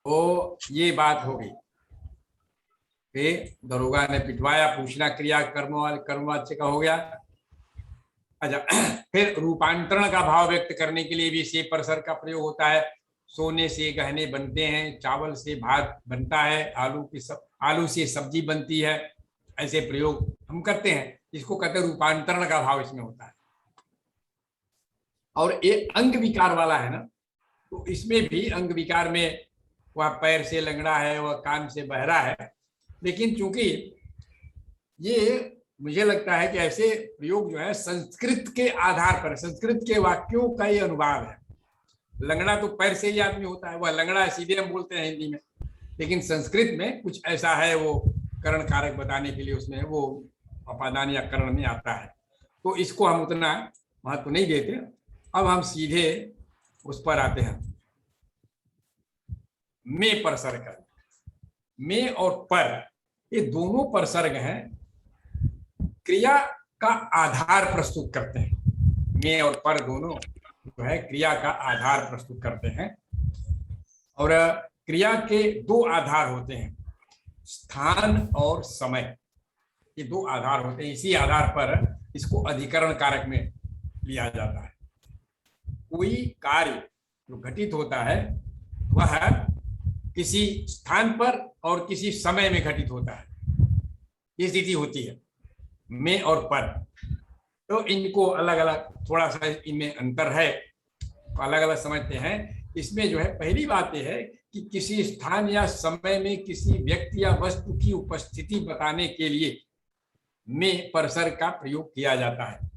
तो ये बात हो गई कि दरोगा ने पिटवाया, पूछना क्रिया कर्मवाच्य का हो गया। अच्छा, फिर रूपांतरण का भाव व्यक्त करने के लिए भी से परसर का प्रयोग होता है। सोने से गहने बनते हैं, चावल से भात बनता है, आलू से सब्जी बनती है, ऐसे प्रयोग हम करते हैं। इसको कहते हैं रूपांतरण का भाव इसमें होता है। और ये अंग विकार वाला है ना, तो इसमें भी अंग विकार में वह पैर से लंगड़ा है, वह कान से बहरा है, लेकिन चूंकि ये मुझे लगता है कि ऐसे प्रयोग जो है संस्कृत के आधार पर, संस्कृत के वाक्यों का ये अनुवाद है। लंगड़ा तो पैर से ही आदमी होता है, वह लंगड़ा है सीधे हम बोलते हैं हिंदी में, लेकिन संस्कृत में कुछ ऐसा है, वो करण कारक बताने के लिए उसमें वो अपादान या करण में आता है, तो इसको हम उतना महत्व नहीं देते। अब हम सीधे उस पर आते हैं, में परसर्ग। में और पर ये दोनों परसर्ग हैं, क्रिया का आधार प्रस्तुत करते हैं। में और पर दोनों जो है क्रिया का आधार प्रस्तुत करते हैं। और क्रिया के दो आधार होते हैं, स्थान और समय। ये दो आधार होते हैं, इसी आधार पर इसको अधिकरण कारक में लिया जाता है। कोई कार्य जो घटित होता है वह किसी स्थान पर और किसी समय में घटित होता है, ये स्थिति होती है में और पर। तो इनको अलग अलग, थोड़ा सा इनमें अंतर है, तो अलग अलग समझते हैं। इसमें जो है पहली बात यह है कि किसी स्थान या समय में किसी व्यक्ति या वस्तु की उपस्थिति बताने के लिए में परसर्ग का प्रयोग किया जाता है।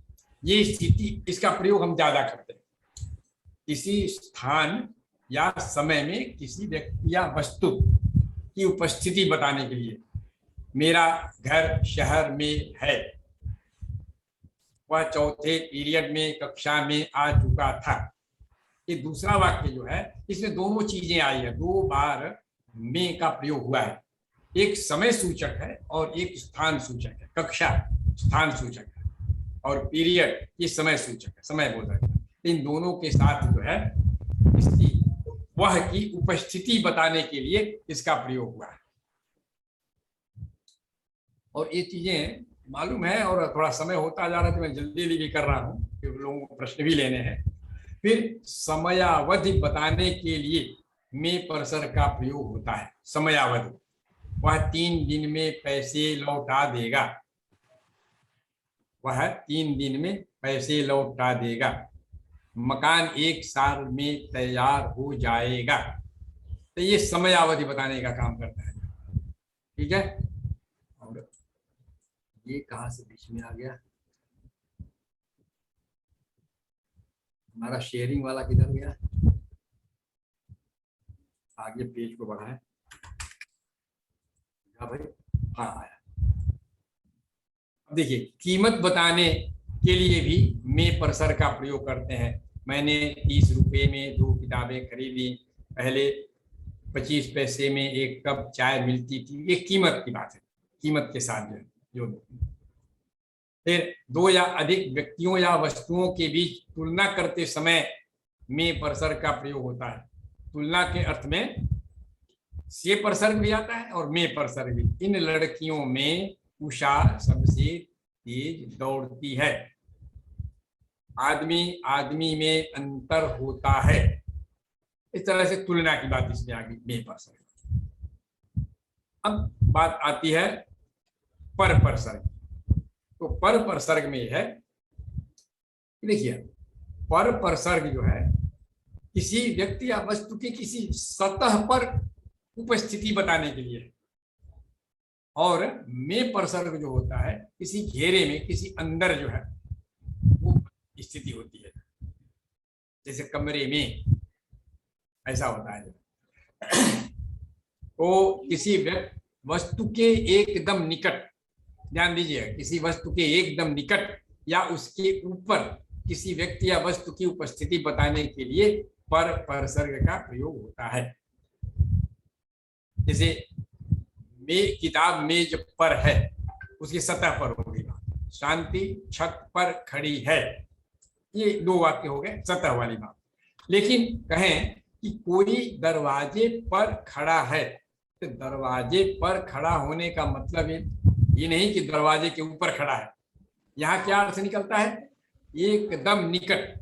ये स्थिति, इसका प्रयोग हम ज्यादा करते हैं। किसी स्थान या समय में किसी व्यक्ति या वस्तु की उपस्थिति बताने के लिए, मेरा घर शहर में है, वह चौथे पीरियड में कक्षा में आ चुका था। ये दूसरा वाक्य जो है इसमें दोनों चीजें आई है, दो बार में का प्रयोग हुआ है। एक समय सूचक है और एक स्थान सूचक है। कक्षा स्थान सूचक है और पीरियड ये समय सूचक है, समय बोल रहे हैं। इन दोनों के साथ जो है इसकी वह की उपस्थिति बताने के लिए इसका प्रयोग हुआ है। और ये चीजें मालूम है, और थोड़ा समय होता जा रहा है तो मैं जल्दी भी कर रहा हूँ क्योंकि लोगों को प्रश्न भी लेने हैं। फिर समयावधि बताने के लिए में परसर्ग का प्रयोग होता है। समयावधि, वह 3 दिन में पैसे लौटा देगा, वह 3 दिन में पैसे लौटा देगा। मकान 1 साल में तैयार हो जाएगा। तो ये समयावधि बताने का काम करता है। ठीक है, और ये कहां से बीच में आ गया, हमारा शेयरिंग वाला किधर गया? आगे पेज को बढ़ाएं। हाँ भाई, हाँ आया। देखिए, कीमत बताने के लिए भी में परसर्ग का प्रयोग करते हैं। मैंने 30 रुपए में 2 किताबें खरीदी, पहले 25 पैसे में 1 कप चाय मिलती थी। ये कीमत की बात है, कीमत के साथ जो फिर 2 या अधिक व्यक्तियों या वस्तुओं के बीच तुलना करते समय में परसर्ग का प्रयोग होता है। तुलना के अर्थ में से परसर्ग भी आता है और में परसर्ग भी। इन लड़कियों में उषा सबसे तेज दौड़ती है, आदमी आदमी में अंतर होता है। इस तरह से तुलना की बात इसमें आ गई में परसर्ग। अब बात आती है पर परसर्ग। तो पर परसर्ग में है, देखिए पर परसर्ग जो है किसी व्यक्ति या वस्तु की किसी सतह पर उपस्थिति बताने के लिए, और में परसर्ग जो होता है किसी घेरे में, किसी अंदर जो है वो स्थिति होती है, जैसे कमरे में ऐसा होता है। तो किसी वस्तु के एकदम निकट, ध्यान दीजिए, किसी वस्तु के एकदम निकट या उसके ऊपर किसी व्यक्ति या वस्तु की उपस्थिति बताने के लिए पर परसर्ग का प्रयोग होता है। जैसे किताब मेज पर है, उसकी सतह पर होगी बात। शांति छत पर खड़ी है, ये दो वाक्य हो गए सतह वाली बात। लेकिन कहें कि कोई दरवाजे पर खड़ा है, तो दरवाजे पर खड़ा होने का मतलब ये नहीं कि दरवाजे के ऊपर खड़ा है। यहाँ क्या अर्थ निकलता है? एकदम निकट।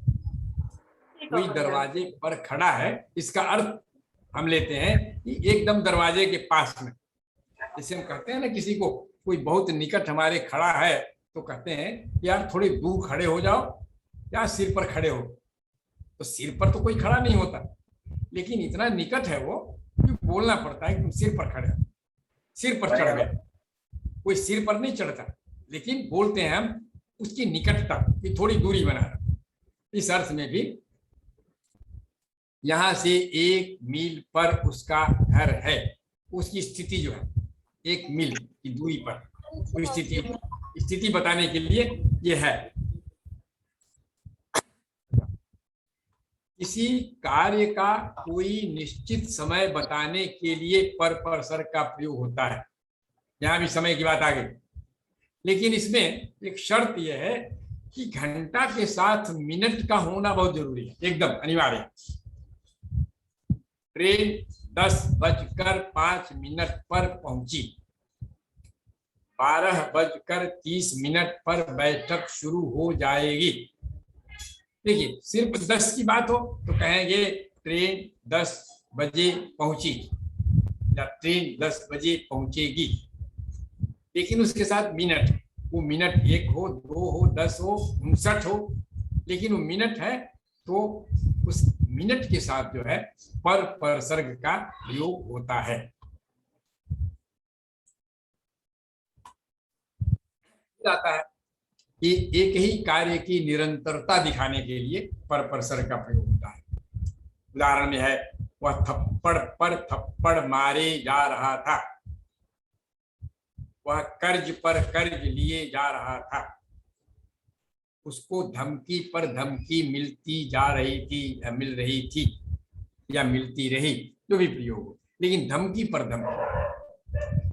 कोई दरवाजे पर खड़ा है, इसका अर्थ हम लेते हैं कि एकदम दरवाजे के पास में। जैसे हम कहते हैं ना किसी को, कोई बहुत निकट हमारे खड़ा है, तो कहते हैं यार थोड़ी दूर खड़े हो जाओ या सिर पर खड़े हो। तो सिर पर तो कोई खड़ा नहीं होता, लेकिन इतना निकट है वो कि बोलना पड़ता है कि तुम सिर पर खड़े हो, सिर पर चढ़ गए। कोई सिर पर नहीं चढ़ता, लेकिन बोलते हैं हम उसकी निकटता की थोड़ी दूरी बना रहा। इस अर्थ में भी यहां से 1 मील पर उसका घर है, उसकी स्थिति जो है 1 मील की दूरी पर, तो स्थिति बताने के लिए यह है। किसी कार्य का कोई निश्चित समय बताने के लिए पर परसर का प्रयोग होता है। यहां भी समय की बात आ गई, लेकिन इसमें एक शर्त यह है कि घंटा के साथ मिनट का होना बहुत जरूरी है, एकदम अनिवार्य। ट्रेन 10:05 पर पहुंची, 12:30 पर बैठक शुरू हो जाएगी। देखिए, सिर्फ 10 की बात हो तो कहेंगे ट्रेन 10 बजे पहुंची या ट्रेन 10 बजे पहुंचेगी। लेकिन उसके साथ मिनट, वो मिनट 1 हो, 2 हो, 10 हो, 59 हो, लेकिन वो मिनट है, तो उस मिनट के साथ जो है पर परसर्ग का प्रयोग होता है। जाता है कि एक ही कार्य की निरंतरता दिखाने के लिए पर परसर्ग का प्रयोग होता है। उदाहरण में है, वह थप्पड़ पर थप्पड़ मारे जा रहा था, वह कर्ज पर कर्ज लिए जा रहा था, उसको धमकी पर धमकी मिलती जा रही थी या मिल रही थी या मिलती रही, जो भी प्रयोग हो, लेकिन धमकी पर धमकी।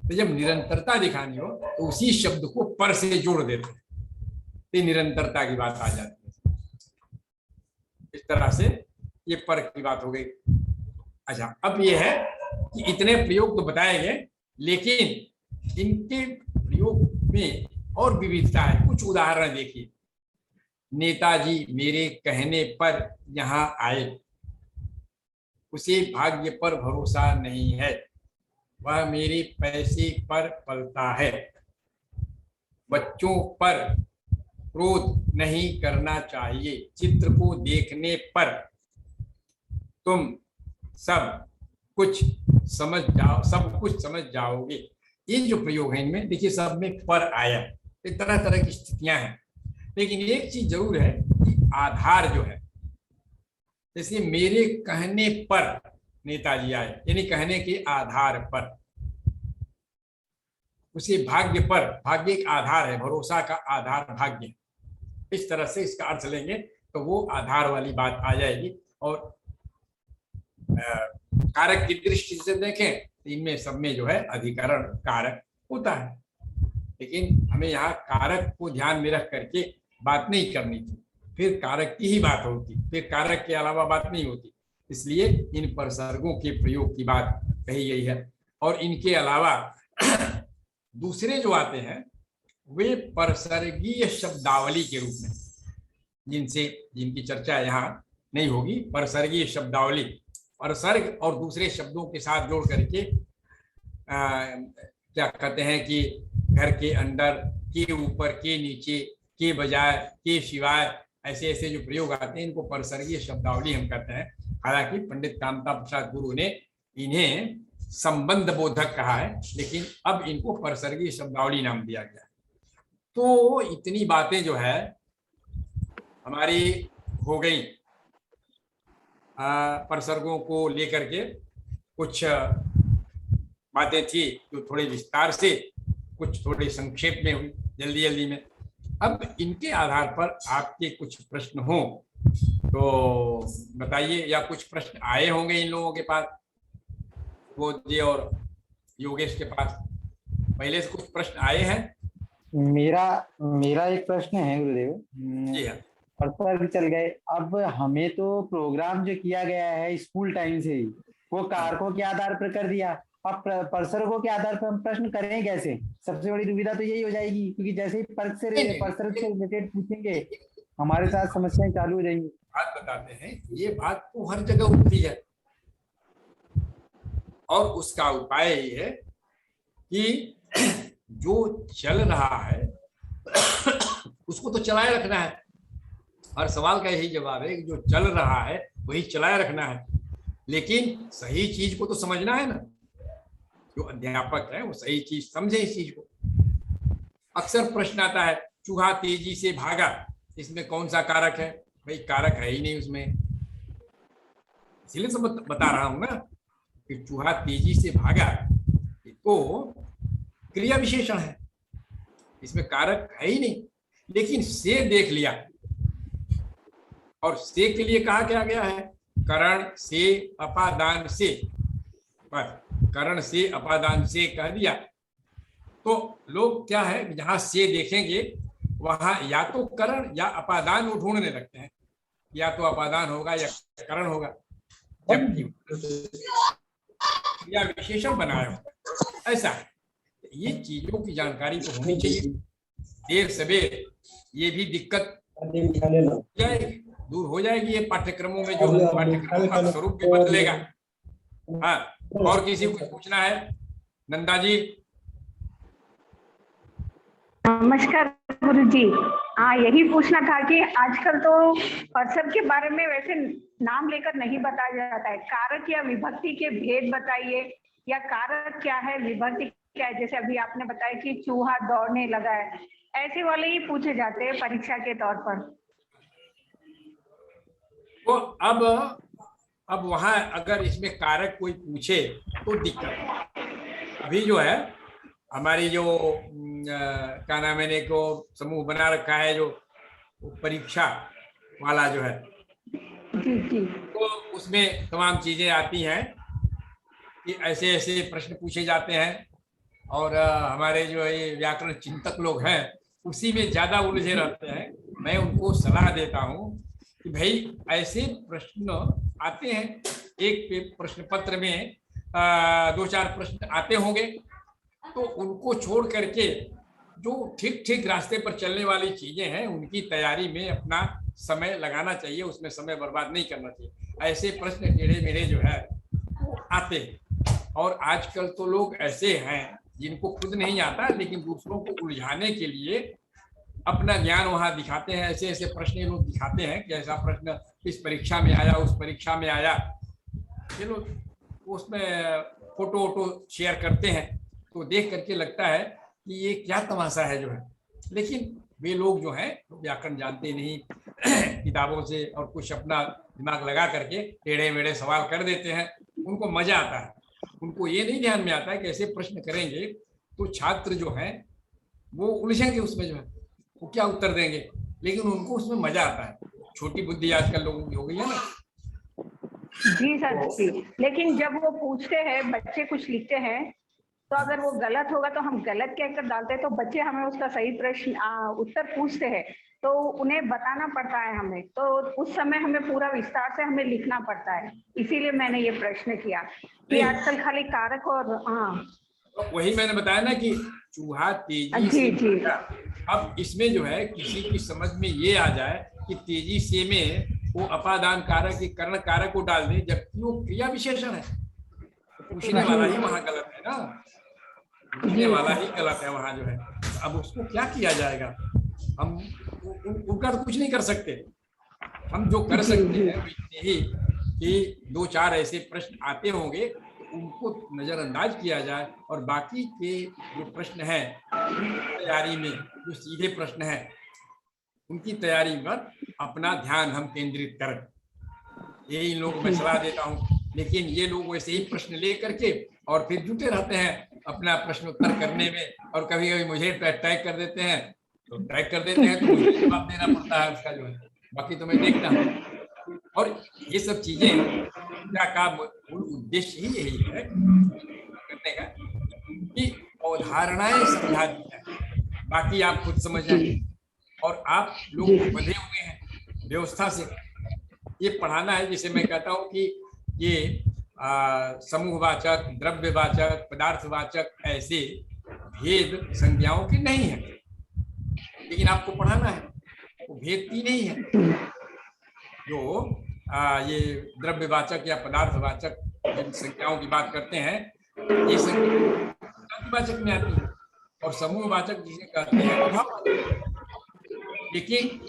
तो जब निरंतरता दिखानी हो तो उसी शब्द को पर से जोड़ देते हैं, तो निरंतरता की बात आ जाती है। इस तरह से ये पर की बात हो गई। अच्छा, अब ये है कि इतने प्रयोग तो बताए गए, लेकिन इनके प्रयोग में और विविधता है। कुछ उदाहरण देखिए। नेताजी मेरे कहने पर यहाँ आए, उसे भाग्य पर भरोसा नहीं है, वह मेरे पैसे पर पलता है। बच्चों पर क्रोध नहीं करना चाहिए, चित्र को देखने पर तुम सब कुछ समझ जाओगे। ये जो प्रयोग है इनमें देखिए, सब में पर आया। ये तरह तरह की स्थितियां हैं, लेकिन एक चीज जरूर है कि आधार जो है, जैसे मेरे कहने पर नेताजी आए, यानी कहने के आधार पर। उसे भाग्य पर, भाग्य एक आधार है, भरोसा का आधार भाग्य। इस तरह से इसका अर्थ लेंगे तो वो आधार वाली बात आ जाएगी। और कारक की दृष्टि से देखें तो इनमें सब में जो है अधिकरण कारक होता है, लेकिन हमें यहाँ कारक को ध्यान में रख करके बात नहीं करनी थी, फिर कारक की ही बात होती, फिर कारक के अलावा बात नहीं होती। इसलिए इन परसर्गों के प्रयोग की बात कही गई है। और इनके अलावा दूसरे जो आते हैं वे परसर्गीय शब्दावली के रूप में, जिनकी चर्चा यहाँ नहीं होगी। परसर्गीय शब्दावली, परसर्ग और दूसरे शब्दों के साथ जोड़ करके क्या कहते हैं कि घर के अंदर, के ऊपर, के नीचे, के बजाय, के सिवाय, ऐसे ऐसे जो प्रयोग आते हैं इनको परसर्गीय शब्दावली हम कहते हैं। हालांकि पंडित कामता प्रसाद गुरु ने इन्हें संबंध बोधक कहा है, लेकिन अब इनको परसर्गीय शब्दावली नाम दिया गया। तो इतनी बातें जो है हमारी हो गई परसर्गों को लेकर के। कुछ बातें थी जो थोड़े विस्तार से, कुछ थोड़े संक्षेप में हुई, जल्दी जल्दी में। अब इनके आधार पर आपके कुछ प्रश्न हो तो बताइए, या कुछ प्रश्न आए होंगे इन लोगों के पास, वो जी और योगेश के पास पहले से कुछ प्रश्न आए हैं? मेरा मेरा एक प्रश्न है गुरुदेव। जी हाँ। पर्सर भी चल गए। अब हमें तो प्रोग्राम जो किया गया है स्कूल टाइम से ही वो कारकों के आधार पर कर दिया। अब पर्सरों के आधार पर हम प्रश्न करें कैसे? सबसे बड़ी दुविधा तो यही हो जाएगी, क्योंकि जैसे ही नहीं, नहीं, पर्सर से रिलेटेड पूछेंगे एक हमारे साथ समस्याएं चालू हो जाएंगी। बात बताते हैं, ये बात तो हर जगह उठती है और उसका उपाय ये है कि जो चल रहा है उसको तो चलाए रखना है। हर सवाल का यही जवाब है कि जो चल रहा है वही चलाए रखना है, लेकिन सही चीज को तो समझना है ना। जो अध्यापक है वो सही चीज समझे इस चीज को। अक्सर प्रश्न आता है, चूहा तेजी से भागा, इसमें कौन सा कारक है? भाई कारक है ही नहीं उसमें, इसीलिए सब बता रहा हूं ना कि चूहा तेजी से भागा तो क्रिया विशेषण है, इसमें कारक है ही नहीं। लेकिन से देख लिया, और से के लिए कहा क्या गया है? करण से अपादान से, पर करण से अपादान से कह दिया तो लोग क्या है, जहां से देखेंगे वहां या तो करण या अपादान वो ढूंढने लगते हैं, या तो अपादान होगा या करण होगा, जबकि क्रिया विशेषण बनाया होगा। ऐसा है, ये चीजों की जानकारी तो होनी चाहिए। देर सवेर ये भी दिक्कत जाएगी, दूर हो जाएगी ये पाठ्यक्रमों में, जो पाठ्यक्रमों का स्वरूप भी बदलेगा। हाँ, और किसी को पूछना है? नंदा जी। नमस्कार गुरुजी। हाँ, यही पूछना था कि आजकल तो पर्सन के बारे में वैसे नाम लेकर नहीं बताया जाता है। कारक या विभक्ति के भेद बताइए, या कारक क्या है, विभक्ति क्या है। जैसे अभी आपने बताया कि चूहा दौड़ने लगा है, ऐसे वाले ही पूछे जाते हैं परीक्षा के तौर पर। तो अब वहां अगर इसमें कारक कोई पूछे तो दिक्कत। अभी जो है हमारी जो क्या नाम है, को समूह बना रखा है जो परीक्षा वाला जो है, तो उसमें तमाम चीजें आती हैं कि ऐसे ऐसे प्रश्न पूछे जाते हैं, और हमारे जो ये व्याकरण चिंतक लोग हैं उसी में ज्यादा उलझे रहते हैं। मैं उनको सलाह देता हूँ कि भाई ऐसे प्रश्न आते हैं, एक प्रश्न पत्र में 2-4 प्रश्न आते होंगे, तो उनको छोड़ करके जो ठीक ठीक रास्ते पर चलने वाली चीजें हैं उनकी तैयारी में अपना समय लगाना चाहिए, उसमें समय बर्बाद नहीं करना चाहिए। ऐसे प्रश्न टेढ़े मेढ़े जो है वो आते हैं, और आजकल तो लोग ऐसे हैं जिनको खुद नहीं आता लेकिन दूसरों को उलझाने के लिए अपना ज्ञान वहां दिखाते हैं। ऐसे ऐसे प्रश्न लोग दिखाते हैं कि ऐसा प्रश्न इस परीक्षा में आया, उस परीक्षा में आया। ये लोग उसमें फोटो वोटो शेयर करते हैं, तो देख करके लगता है कि ये क्या तमाशा है जो है। लेकिन वे लोग जो हैं व्याकरण जानते नहीं, किताबों से और कुछ अपना दिमाग लगा करके टेढ़े मेढ़े सवाल कर देते हैं, उनको मजा आता है। उनको ये नहीं ध्यान में आता है कि ऐसे प्रश्न करेंगे तो छात्र जो हैं वो उलझेंगे उसमें, जो है वो क्या उत्तर देंगे, लेकिन उनको उसमें मजा आता है। छोटी बुद्धि आजकल लोगों की हो गई है ना। जी सर जी, लेकिन जब वो पूछते हैं, बच्चे कुछ लिखते हैं, तो अगर वो गलत होगा तो हम गलत कहकर डालते हैं, तो बच्चे हमें उसका सही प्रश्न उत्तर पूछते हैं, तो उन्हें बताना पड़ता है हमें, तो उस समय हमें पूरा विस्तार से हमें लिखना पड़ता है। इसीलिए मैंने ये प्रश्न किया कि आजकल खाली कारक और वही मैंने बताया ना कि चूहा तेजी जी से जी। अब इसमें जो है किसी की समझ में ये आ जाए कि तेजी से में वो अपादान कारक की कर्ण कारक को डाल दे, जबकि वो क्रिया विशेषण है, पूछने वाला ही वहां गलत है ना, पूछने वाला ही गलत है वहां जो है। अब उसको क्या किया जाएगा? हम उनका तो कुछ नहीं कर सकते। हम जो कर सकते हैं वो इतने ही कि 2-4 ऐसे प्रश्न आते होंगे उनको नजरअंदाज किया जाए, और बाकी के जो प्रश्न हैं तैयारी में, जो सीधे प्रश्न हैं उनकी तैयारी पर अपना ध्यान हम केंद्रित करें। यही इन लोगों को मैं सलाह देता हूँ। लेकिन ये लोग वैसे ही प्रश्न ले करके और फिर जुटे रहते हैं अपना प्रश्न उत्तर करने में, और कभी कभी मुझे टैग कर देते हैं, तो टैग कर देते हैं तो मुझे जवाब देना पड़ता है उसका जो है। बाकी तो मैं देखता हूँ। और ये सब चीजें का मूल उद्देश्य ही यही है करने का अवधारणाएं समझा दी है, बाकी आप खुद समझ जाएंगे। और आप लोग बंधे हुए हैं व्यवस्था से, ये पढ़ाना है। जैसे मैं कहता हूँ कि ये समूहवाचक, द्रव्यवाचक, पदार्थवाचक ऐसे भेद संज्ञाओं के नहीं है, लेकिन आपको पढ़ाना है। वो भेद की नहीं है। जो ये द्रव्यवाचक या पदार्थवाचक जिन संज्ञाओं की बात करते हैं, ये संज्ञावाचक में आती है, और समूहवाचक जिसे कहते हैं वो भाववाचक। लेकिन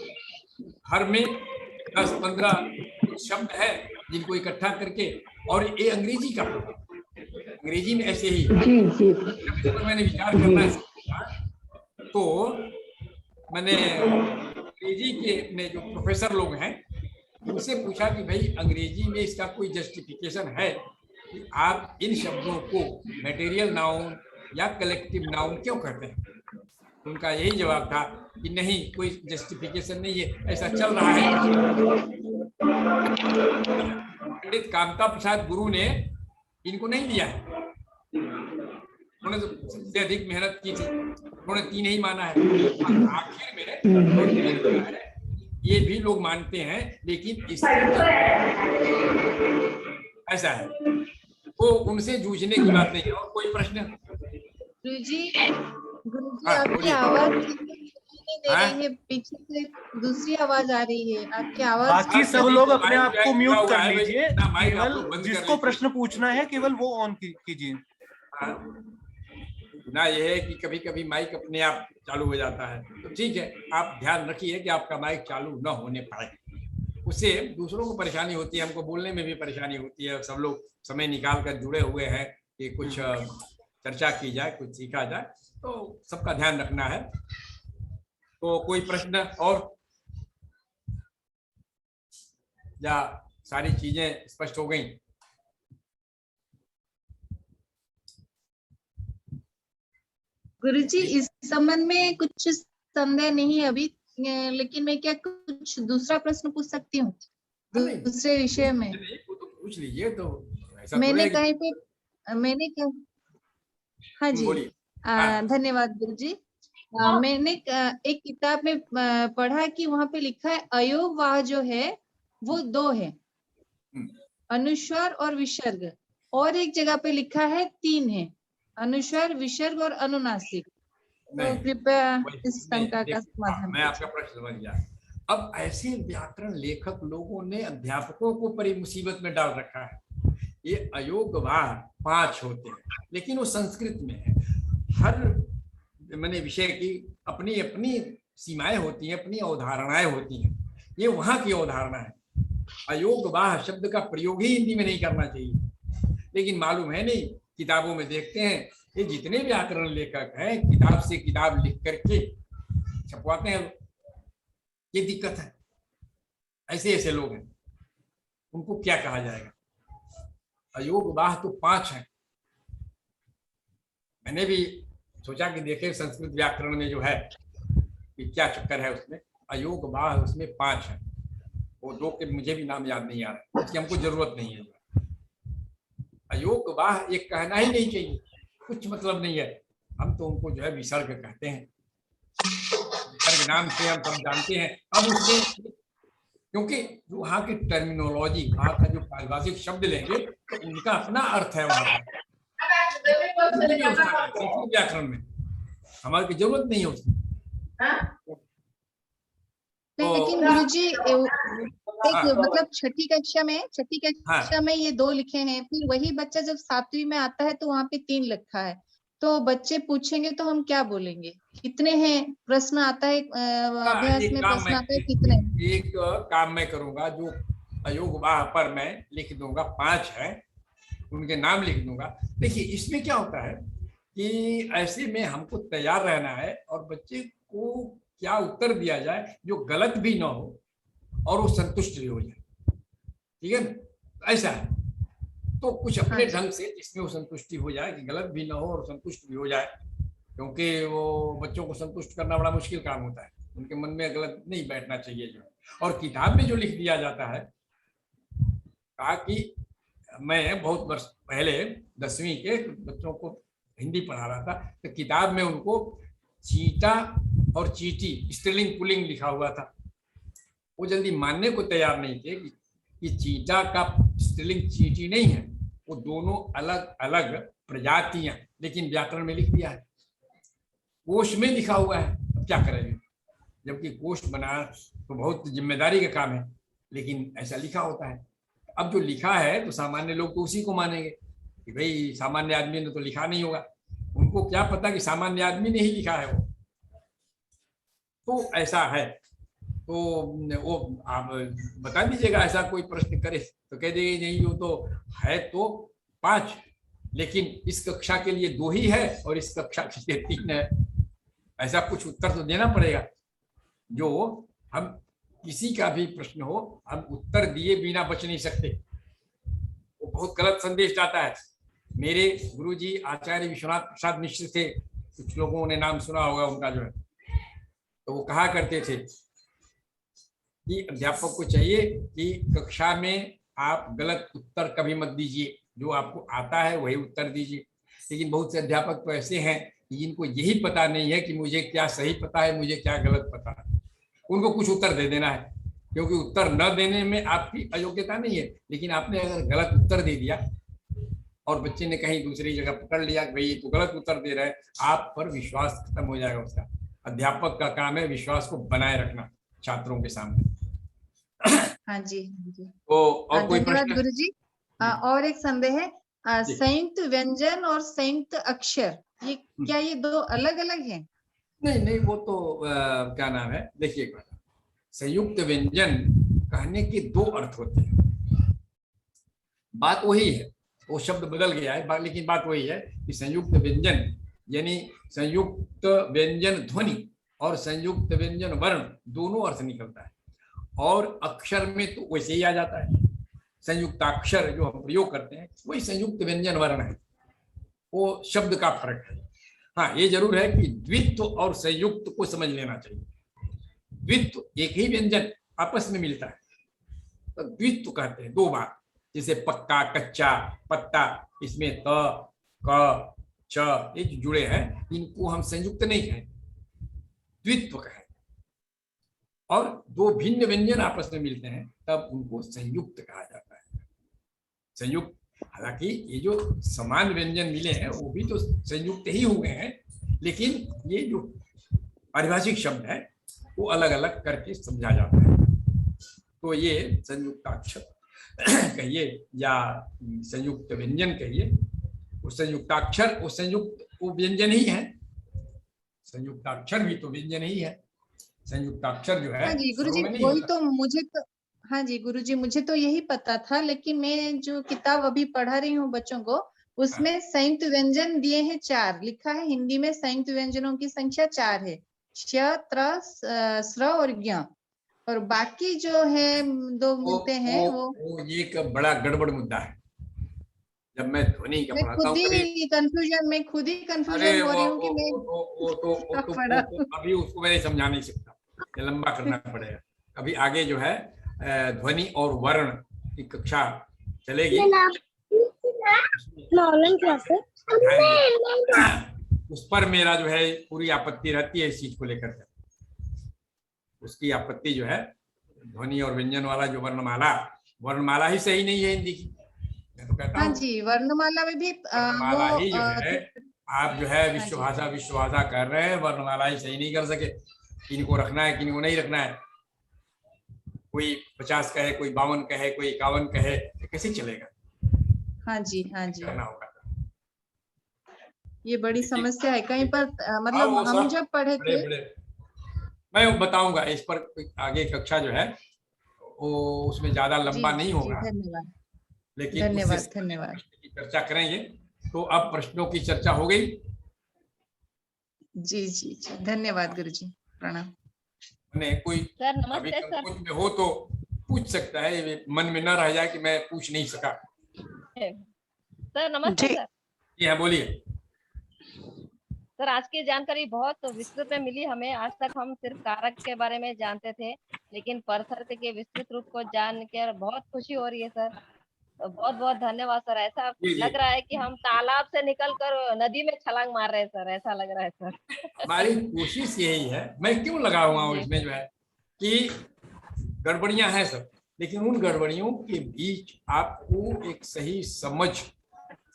हर में 10-15 शब्द है जिनको इकट्ठा करके, और ये अंग्रेजी का प्रभाव, अंग्रेजी में ऐसे ही जब मैंने विचार करना शुरू किया तो मैंने अंग्रेजी के अपने जो प्रोफेसर लोग हैं उनसे पूछा कि भाई अंग्रेजी में इसका कोई जस्टिफिकेशन है कि आप इन शब्दों को मटेरियल नाउन या कलेक्टिव नाउन क्यों कहते हैं? उनका यही जवाब था कि नहीं, कोई जस्टिफिकेशन नहीं है, ऐसा चल रहा है। पंडित कामता प्रसाद गुरु ने इनको नहीं दिया है, उन्होंने तो सबसे अधिक मेहनत की थी, उन्होंने 3 ही माना है। आखिर में ये भी लोग मानते हैं, लेकिन इस ऐसा है वो उनसे जूझने की बात नहीं है। और कोई प्रश्न? गुरुजी आपकी आवाज नहीं दे रही है, पीछे से दूसरी आवाज आ रही है आपकी आवाज। बाकी सब लोग अपने आप को म्यूट कर लीजिए, केवल जिसको प्रश्न पूछना है केवल वो ऑन कीजिए। ना ये है कि कभी कभी माइक अपने आप चालू हो जाता है, तो ठीक है, आप ध्यान रखिए कि आपका माइक चालू न होने पाए, उससे दूसरों को परेशानी होती है, हमको बोलने में भी परेशानी होती है। सब लोग समय निकाल कर जुड़े हुए हैं कि कुछ चर्चा की जाए, कुछ सीखा जाए, तो सबका ध्यान रखना है। तो कोई प्रश्न और, या सारी चीजें स्पष्ट हो गई? गुरुजी इस संबंध में कुछ संदेह नहीं है अभी, लेकिन मैं क्या कुछ दूसरा प्रश्न पूछ सकती हूँ दूसरे विषय में? वो तो पूछ लीजिए। तो ऐसा मैंने कहीं पे हाँ जी, धन्यवाद गुरुजी। मैंने एक किताब में पढ़ा कि वहां पे लिखा है अयोगवाह जो है वो 2 है, अनुस्वार और विसर्ग, और एक जगह पे लिखा है 3 है, अनुस्वार, विसर्ग और अनुनासिक। तो कृपया इस शंका का समाधान। मैं आपका प्रश्न समझ गया। अब ऐसे व्याकरण लेखक लोगों ने अध्यापकों को बड़ी मुसीबत में डाल रखा है। ये अयोगवाह 5 होते हैं, लेकिन वो संस्कृत में है। हर मैंने विषय की अपनी अपनी सीमाएं होती हैं, अपनी अवधारणाएं होती हैं। ये वहां की अवधारणा है। अयोगवाह शब्द का प्रयोग ही हिंदी में नहीं करना चाहिए, लेकिन मालूम है नहीं, किताबों में देखते हैं ये जितने व्याकरण लेखक हैं किताब से किताब लिख करके छपवाते हैं। ये दिक्कत है। ऐसे ऐसे लोग हैं, उनको क्या कहा जाएगा? अयोगवाह तो 5 है। मैंने भी सोचा कि देखे संस्कृत व्याकरण में जो है कि क्या चक्कर है उसमें। अयोगवाह उसमें 5 है, वो 2 के मुझे भी नाम याद नहीं आ रहा, उसकी हमको जरूरत नहीं है। अयोगवाह एक कहना ही नहीं चाहिए, कुछ मतलब नहीं है। हम तो उनको जो है विसर्ग कहते हैं, विसर्ग नाम से हम सब जानते हैं। अब उसमें क्योंकि वहाँ की टर्मिनोलॉजी, वहाँ का जो पारिभाषिक शब्द लेंगे तो उनका अपना अर्थ है वहाँ का, व्याकरण में हमारे की जरूरत नहीं है उसकी। लेकिन गुरुजी एक मतलब छठी कक्षा में ये 2 लिखे हैं, फिर वही बच्चा जब 7वीं में आता है तो वहाँ पे 3 लिखा है, तो बच्चे पूछेंगे तो हम क्या बोलेंगे? कितने हैं? प्रश्न आता है अभ्यास में, प्रश्न आता है कितने? एक काम मैं करूंगा, जो अयोगवाह पर मैं लिख दूंगा 5 है, उनके नाम लिख दूंगा। देखिए इसमें क्या होता है कि ऐसे में हमको तैयार रहना है और बच्चे को क्या उत्तर दिया जाए जो गलत भी ना हो और वो संतुष्ट भी हो जाए। ठीक है, ऐसा है। तो कुछ अपने ढंग से जिसमें वो संतुष्टि हो जाए कि गलत भी ना हो और संतुष्ट भी हो जाए, क्योंकि वो बच्चों को संतुष्ट करना बड़ा मुश्किल काम होता है, उनके मन में गलत नहीं बैठना चाहिए जो। और किताब में जो लिख दिया जाता है, कहा कि मैं बहुत वर्ष पहले 10वीं के बच्चों को हिंदी पढ़ा रहा था, तो किताब में उनको चीटा और चीटी स्त्रीलिंग पुल्लिंग लिखा हुआ था। वो जल्दी मानने को तैयार नहीं थे कि चीटा का स्त्रीलिंग चीटी नहीं है, वो दोनों अलग अलग प्रजातियां, लेकिन व्याकरण में लिख दिया है, कोश में लिखा हुआ है। अब क्या करेंगे, जबकि कोश बनाना तो बहुत जिम्मेदारी का काम है, लेकिन ऐसा लिखा होता है। अब जो लिखा है तो सामान्य लोग तो उसी को मानेंगे कि भाई सामान्य आदमी ने तो लिखा नहीं होगा। उनको क्या पता कि सामान्य आदमी ने ही लिखा है वो। तो ऐसा है। तो वो आप बता दीजिएगा, ऐसा कोई प्रश्न करे तो कह देंगे नहीं, वो तो है तो 5, लेकिन इस कक्षा के लिए 2 ही है और इस कक्षा के लिए 3 है। ऐसा कुछ उत्तर तो देना पड़ेगा। जो हम किसी का भी प्रश्न हो, हम उत्तर दिए बिना बच नहीं सकते, वो बहुत गलत संदेश जाता है। मेरे गुरुजी आचार्य विश्वनाथ प्रसाद मिश्र थे, कुछ लोगों ने नाम सुना होगा उनका जो है, तो वो कहा करते थे कि अध्यापक को चाहिए कि कक्षा में आप गलत उत्तर कभी मत दीजिए, जो आपको आता है वही उत्तर दीजिए। लेकिन बहुत से अध्यापक तो ऐसे हैं जिनको यही पता नहीं है कि मुझे क्या सही पता है, मुझे क्या गलत पता है, उनको कुछ उत्तर दे देना है, क्योंकि उत्तर न देने में आपकी अयोग्यता नहीं है। लेकिन आपने अगर गलत उत्तर दे दिया और बच्चे ने कहीं दूसरी जगह पकड़ लिया कि भाई ये तो गलत उत्तर दे रहा है, आप पर विश्वास खत्म हो जाएगा उसका। अध्यापक का काम है विश्वास को बनाए रखना छात्रों के सामने। हाँ जी, हाँ जी। तो और कोई धन्यवाद प्रश्न? गुरु जी। और एक संदेह है, संयुक्त व्यंजन और संयुक्त अक्षर, ये क्या ये 2 अलग अलग हैं? नहीं नहीं, वो तो क्या नाम है, देखिए एक बात, संयुक्त व्यंजन कहने के 2 अर्थ होते हैं। बात वही है, वो शब्द बदल गया है, लेकिन बात वही है कि संयुक्त व्यंजन यानी संयुक्त व्यंजन ध्वनि और संयुक्त व्यंजन वर्ण दोनों अर्थ निकलता है। और अक्षर में तो वैसे ही आ जाता है, संयुक्ताक्षर जो हम प्रयोग करते हैं वही संयुक्त व्यंजन वर्ण है, वो शब्द का फर्क है। हाँ, ये जरूर है कि द्वित्व और संयुक्त को समझ लेना चाहिए। द्वित्व एक ही व्यंजन आपस में मिलता है तो द्वित्व कहते हैं 2 बार, जैसे पक्का, कच्चा, पत्ता, इसमें त, क, च ये जो जुड़े हैं इनको हम संयुक्त नहीं कहें, द्वित्व कहें। और 2 भिन्न व्यंजन आपस में मिलते हैं तब उनको संयुक्त कहा जाता है। संयुक्त, हालांकि ये जो समान व्यंजन मिले हैं वो भी तो संयुक्त ही हुए हैं, लेकिन ये जो पारिभाषिक शब्द है वो अलग अलग करके समझा जाता है। तो ये संयुक्ताक्षर कहिए या संयुक्त व्यंजन कहिए, वो संयुक्ताक्षर वो संयुक्त वो व्यंजन ही है, संयुक्ताक्षर भी तो व्यंजन ही है। संयुक्ताक्षर जो है हाँ जी गुरु जी, स्वरों में नहीं वही होता। तो मुझे तो, हाँ जी गुरु जी, मुझे तो यही पता था, लेकिन मैं जो किताब अभी पढ़ा रही हूँ बच्चों को, उसमें संयुक्त व्यंजन दिए हैं 4, लिखा है हिंदी में संयुक्त व्यंजनों की संख्या 4 है, श, त्र, स्र और ज्ञ, और बाकी जो है 2 मिलते हैं वो ये एक बड़ा गड़बड़ मुद्दा है। जब मैं ध्वनि का मैं पढ़ाता हूँ कभी, खुद ही कंफ्यूजन अरे हो रही हूँ कि मैं पढ़ा। अभी उसको मैं समझा नहीं सकता, ये लंबा करना पड़ेगा। अभी आगे जो है ध्वनि और वर्ण की कक्षा चलेगी, उस पर मेरा जो है पूरी आपत्ति रहती है इस चीज को लेकर के। उसकी आपत्ति जो है ध्वनि और व्यंजन वाला जो वर्णमाला ही सही नहीं है हिंदी की, मैं तो कहता हाँ हूँ जी, वर्णमाला में भी वर्णमाला ही जो है, आप जो है हाँ विश्वभाषा कर रहे हैं, वर्णमाला ही सही नहीं कर सके। किनको रखना है किनको नहीं रखना है, कोई 50 कहे, कोई 52 कहे, कोई 51 कहे, कैसे चलेगा? हाँ जी, हाँ जी, करना होगा। ये बड़ी समस्या है कहीं पर, मतलब वो हम सब जब पढ़े थे। मैं बताऊंगा इस पर, आगे कक्षा जो है वो उसमें ज्यादा लंबा नहीं होगा, धन्यवाद, लेकिन धन्यवाद, धन्यवाद की चर्चा करेंगे। तो अब प्रश्नों की चर्चा हो गई। जी जी जी, धन्यवाद गुरु जी, प्रणाम। कोई अभी कुछ में हो तो पूछ सकता है, मन में न रह जाए कि मैं पूछ नहीं सका। सर नमस्ते। सर जी हाँ, बोलिए। सर, आज की जानकारी बहुत विस्तृत में मिली हमें। आज तक हम सिर्फ कारक के बारे में जानते थे, लेकिन परसर्त के विस्तृत रूप को जानकर बहुत खुशी हो रही है सर। बहुत बहुत धन्यवाद सर। ऐसा जी, जी। लग रहा है कि हम तालाब से निकलकर नदी में छलांग मार रहे हैं सर, ऐसा लग रहा है सर। हमारी कोशिश यही है, मैं क्यों लगा हुआ हूँ जी। इसमें जो है कि गड़बड़ियां हैं सब, लेकिन उन गड़बड़ियों के बीच आपको एक सही समझ,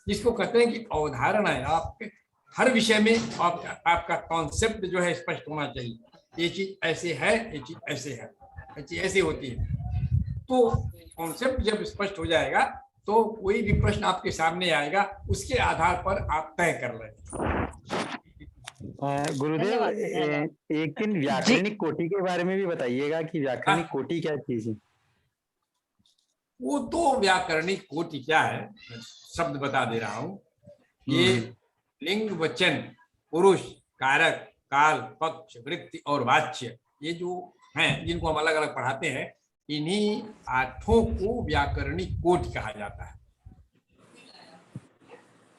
जिसको कहते हैं कि अवधारणा है, आपके हर विषय में आपका कॉन्सेप्ट जो है स्पष्ट होना चाहिए। ये चीज ऐसे है, ये चीज ऐसे है, ये चीज ऐसे होती है। तो कॉन्सेप्ट जब स्पष्ट हो जाएगा तो कोई भी प्रश्न आपके सामने आएगा, उसके आधार पर आप तय कर लेंगे। गुरुदेव, धन्यवाद सर, धन्यवाद। एक दिन व्याकरणिक कोटि के बारे में भी बताइएगा कि व्याकरणिक कोटि क्या चीज है। वो तो व्याकरणिक कोटि क्या है, शब्द बता दे रहा हूं। ये लिंग, वचन, पुरुष, कारक, काल, पक्ष, वृत्ति और वाच्य, ये जो हैं जिनको हम अलग अलग पढ़ाते हैं, इन्हीं आठों को व्याकरणिक कोटि कहा जाता है।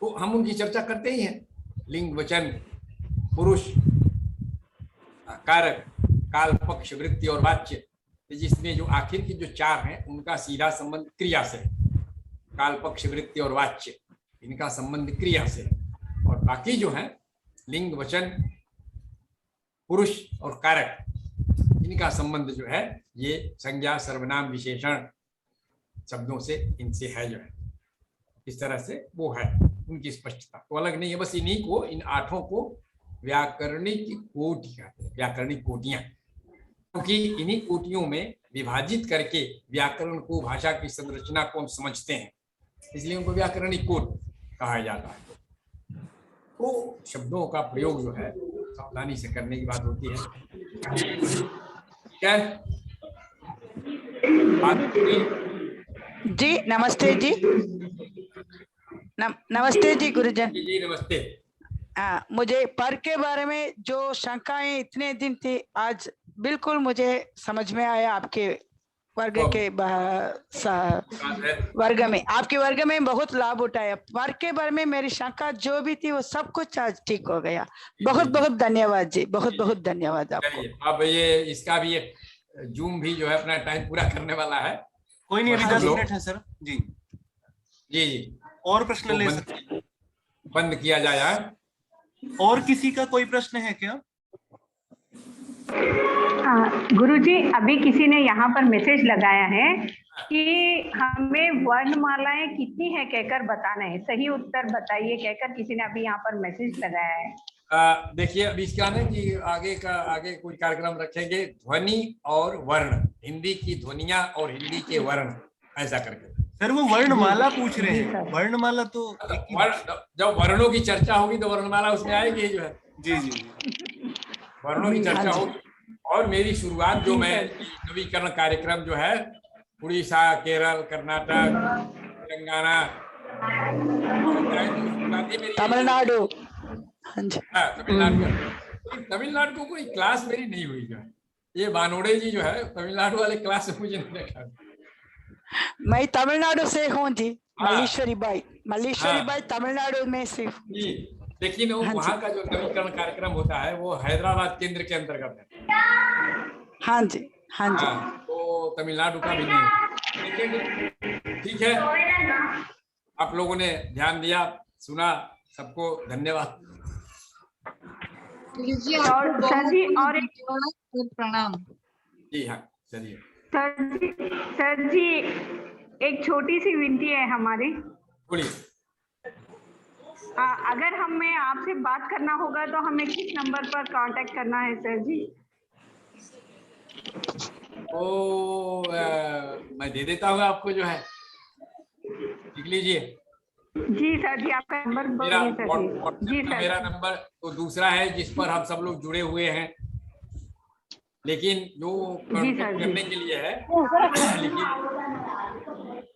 तो हम उनकी चर्चा करते ही हैं। लिंग, वचन, पुरुष, कारक, काल, पक्ष, वृत्ति और वाच्य, जिसमें जो आखिर की जो चार हैं उनका सीधा संबंध क्रिया से है। काल, पक्ष, वृत्ति और वाच्य, इनका संबंध क्रिया से है। और बाकी जो है लिंग, वचन, पुरुष और कारक, इनका संबंध जो है ये संज्ञा, सर्वनाम, विशेषण शब्दों से, इनसे है जो है। इस तरह से वो है उनकी स्पष्टता, तो अलग नहीं है। बस इन्हीं को, इन आठों को व्याकरणिक कोटि कहते हैं, व्याकरणिक कोटियां, क्योंकि इन्हीं कोटियों में विभाजित करके व्याकरण को, भाषा की संरचना को हम समझते हैं, इसलिए उनको व्याकरणिक कोट कहा जाता है। तो शब्दों का प्रयोग जो है सावधानी से करने की बात होती है। क्या जी नमस्ते जी। नमस्ते जी गुरुजन। जी नमस्ते। मुझे पर के बारे में जो शंकाएं इतने दिन थी, आज बिल्कुल मुझे समझ में आया। आपके वर्ग के वर्ग में, आपके वर्ग में बहुत लाभ उठाया। पर के बारे में मेरी शंका जो भी थी वो सब कुछ आज ठीक हो गया। बहुत बहुत धन्यवाद जी, बहुत बहुत धन्यवाद आपको। अब ये इसका भी जूम भी जो है अपना टाइम पूरा करने वाला है। कोई नहीं, अभी 10 मिनट है सर। जी जी जी, और प्रश्न तो ले सकते, बंद किया जाए। और किसी का कोई प्रश्न है क्या? गुरुजी, अभी किसी ने यहाँ पर मैसेज लगाया है कि हमें वर्णमालाएं कितनी है कहकर बताना है, सही उत्तर बताइए कहकर किसी ने अभी यहाँ पर मैसेज लगाया है। देखिए, अभी इसका ना कि आगे कोई कार्यक्रम रखेंगे, ध्वनि और वर्ण, हिंदी की ध्वनियां और हिंदी के वर्ण, ऐसा करके। सर वो वर्णमाला पूछ रहे हैं, वर्णमाला तो जब वर्णों की चर्चा होगी तो वर्णमाला उसमें आएगी जो है। जी जी, वर्णों की चर्चा होगी। और मेरी शुरुआत जो मैं नवीकरण कार्यक्रम जो है उड़ीसा, केरल, कर्नाटक, तेलंगाना, तमिलनाडु, तमिलनाडु को कोई क्लास मेरी नहीं हुई जो है। ये बानोड़े जी जो है तमिलनाडु वाले क्लास में मुझे नहीं देखा। मैं तमिलनाडु से हूँ जी, मल्लेश्वरी बाई, मल्लेश्वरी बाई तमिलनाडु में से। लेकिन वहाँ का जो नवीकरण कार्यक्रम होता है वो हैदराबाद केंद्र के अंतर्गत है। हाँ जी, हाँ जी। तो तमिलनाडु का भी नहीं। ठीक है, आप लोगों ने ध्यान दिया, सुना, सबको धन्यवाद। और सर जी, और एक प्रणाम। जी हाँ, चलिए सर जी एक छोटी सी विनती है हमारी। बोलिए। अगर हमें आपसे बात करना होगा तो हमें किस नंबर पर कांटेक्ट करना है सर जी? मैं दे देता हूँ आपको जो है, लिख लीजिए। जी सर जी, आपका नंबर बोलिए सर जी। सर, मेरा नंबर तो दूसरा है जिस पर हम सब लोग जुड़े हुए हैं, लेकिन जो कांटेक्ट करने के लिए है, लेकिन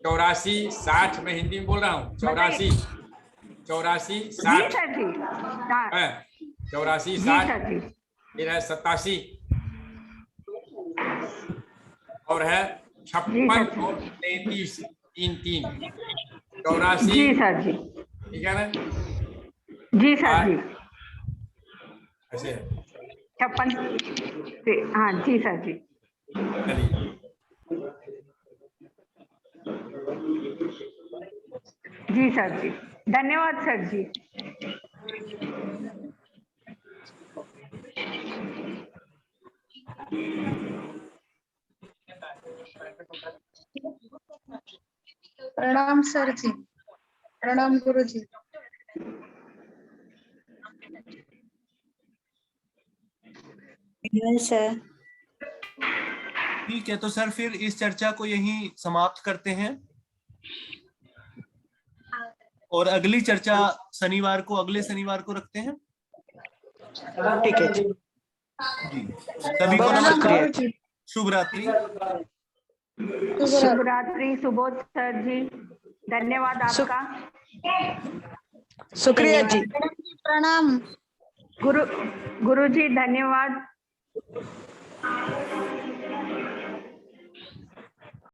8460, मैं हिंदी में बोल रहा हूँ, 8460 8460 फिर है 87 और है 56 और 33 33 84। जी सर जी, ठीक है ना? जी सर जी, ऐसे 56। हाँ जी सर जी। चलिए। जी सर जी, धन्यवाद सर जी। प्रणाम सर जी, प्रणाम गुरु जी। सर ठीक है, तो सर फिर इस चर्चा को यहीं समाप्त करते हैं और अगली चर्चा शनिवार को, अगले शनिवार को रखते हैं। ठीक है जी, जी, सभी को बहुत नमस्कार, शुक्रिया। शुभ रात्रि। शुभ रात्रि, सुबोध सर जी, धन्यवाद आपका। शुक्रिया जी। प्रणाम। गुरु जी धन्यवाद।